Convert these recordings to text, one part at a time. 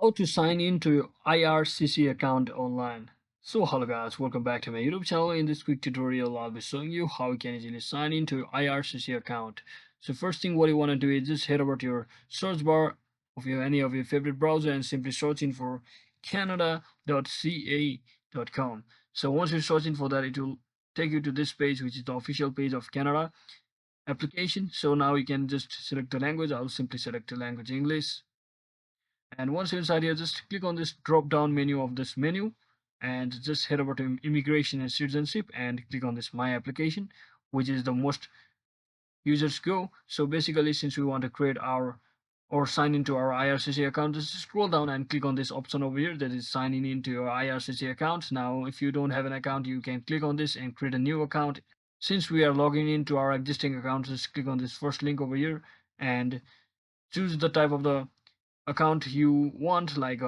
How to sign into your IRCC account online. So hello guys, welcome back to my YouTube channel. In this quick tutorial I'll be showing you how you can easily sign into your IRCC account. So first thing what you want to do is just head over to your search bar of any of your favorite browser and simply search in for canada.ca.com. So once you're searching for that, it will take you to this page, which is the official page of Canada application. So now you can just select the language. I'll simply select the language English. And once you're inside here, just click on this drop down menu of this menu and just head over to immigration and citizenship and click on this my application, which is the most users go. So basically, since we want to create our or sign into our IRCC account, just scroll down and click on this option over here that is signing into your IRCC account. Now if you don't have an account, you can click on this and create a new account. Since we are logging into our existing account, just click on this first link over here and choose the type of the account you want, like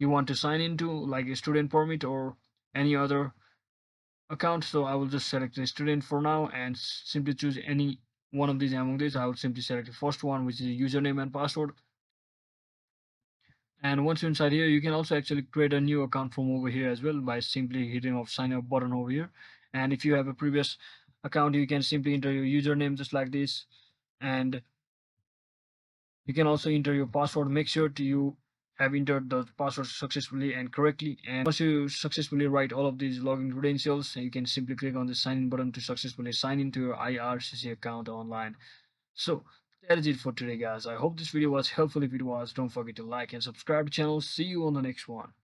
you want to sign into, like a student permit or any other account. So I will just select the student for now and simply choose any one of these among these. I will simply select the first one, which is username and password. And once you're inside here, you can also actually create a new account from over here as well by simply hitting off sign up button over here. And if you have a previous account, you can simply enter your username just like this, and you can also enter your password. Make sure to you have entered the password successfully and correctly. And once you successfully write all of these login credentials, you can simply click on the sign in button to successfully sign into your IRCC account online. So that is it for today, guys. I hope this video was helpful. If it was, don't forget to like and subscribe to the channel. See you on the next one.